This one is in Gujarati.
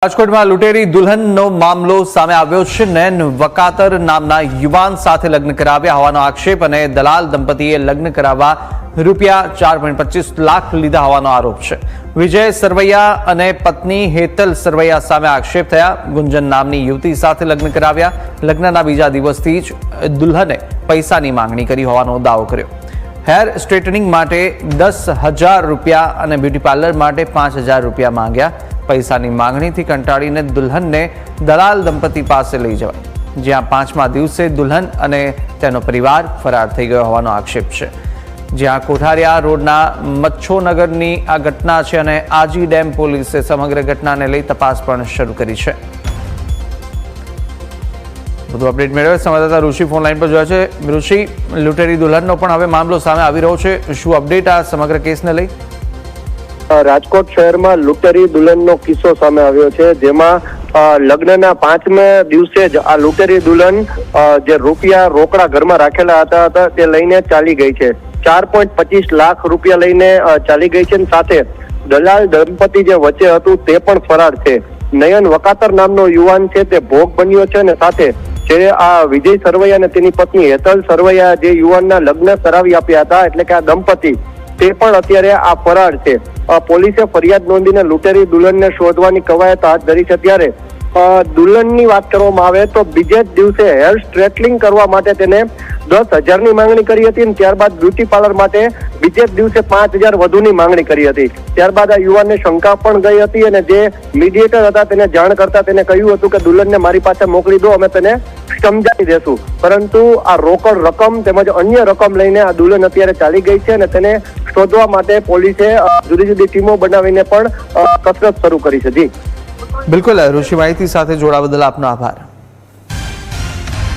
રાજકોટમાં લૂંટેરી દુલ્હનનો મામલો સામે આવ્યો છે। નયન વકાતર નામના યુવાન સાથે લગ્ન કરાવ્યા હોવાનો આક્ષેપ અને દલાલ દંપતીએ લગ્ન કરાવવા રૂપિયા 4.25 લાખ લીધા હોવાનો આરોપ છે। વિજય સરવૈયા અને પત્ની હેતલ સરવૈયા સામે આક્ષેપ થયા। ગુંજન નામની યુવતી સાથે લગ્ન કરાવ્યા। લગ્નના બીજા દિવસથી જ દુલ્હને પૈસાની માંગણી કરી હોવાનો દાવો કર્યો। હેર સ્ટ્રેટનિંગ માટે 10,000 રૂપિયા અને બ્યુટી પાર્લર માટે 5,000 રૂપિયા માંગ્યા। પૈસાની માંગણીથી કંટાળીને દુલ્હનને દલાલ દંપતી પાસે લઈ જવાઈ, જ્યાં 5મા દિવસે દુલ્હન અને તેનો પરિવાર ફરાર થઈ ગયો હોવાનો આક્ષેપ છે। જ્યાં કોઠારિયા રોડના મચ્છોનગરની આ ઘટના છે અને આજી ડેમ પોલીસે સમગ્ર ઘટનાને લઈ તપાસ પણ શરૂ કરી છે। વધુ અપડેટ મેળવે સંવાદદાતા ઋષિ ફોન લાઈન પર જોયા છે। ઋષિ, લૂંટેરી દુલ્હનનો પણ હવે મામલો સામે આવી રહ્યો છે, શું અપડેટ આ સમગ્ર કેસને લઈ? રાજકોટ શહેરમાં લૂંટેરી દુલ્હનનો કિસ્સો સામે આવ્યો છે, જેમાં લગ્નના 5મે દિવસે જ આ લૂંટેરી દુલ્હન જે રૂપિયા રોકડા ઘરમાં રાખેલા હતા તે લઈને ચાલી ગઈ છે। 4.25 લાખ રૂપિયા લઈને ચાલી ગઈ છે અને સાથે દલાલ દંપતી જે વચ્ચે હતું તે પણ ફરાર છે। નયન વકાતર નામનો યુવાન છે તે ભોગ બન્યો છે અને સાથે જે આ વિજય સરવૈયા અને તેની પત્ની હેતલ સરવૈયા જે યુવાનના લગ્ન કરાવી આપ્યા હતા, એટલે કે આ દંપતી તે પણ અત્યારે આ ફરાર છે। પોલીસે ફરિયાદ નોંધીને લૂંટેરી દુલ્હનને શોધવાની કવાયત હાથ ધરી છે। ત્યારે દુલ્હનની વાત કરવામાં આવે તો બીજે જ દિવસે હેર સ્ટ્રેટનિંગ કરવા માટે તેને 10,000ની માંગણી કરી હતી અને ત્યારબાદ બ્યુટી પાર્લર માટે બીજે જ દિવસે 5,000 વધુની માંગણી કરી હતી। ત્યારબાદ આ યુવાનને શંકા પણ ગઈ હતી અને જે મીડિયેટર હતા તેને જાણ કરતા તેને કહ્યું હતું કે દુલ્હનને મારી પાસે મોકલી દો, અમે તેને સમજાવી દેશું। પરંતુ આ રોકડ રકમ તેમજ અન્ય રકમ લઈને આ દુલ્હન અત્યારે ચાલી ગઈ છે અને તેને શોધવા માટે પોલીસે જુદી જુદી ટીમો બનાવીને પણ કસરત શરૂ કરી છે। જી બિલકુલ ઋષિ, માહિતી સાથે જોડાવા બદલ આપનો આભાર।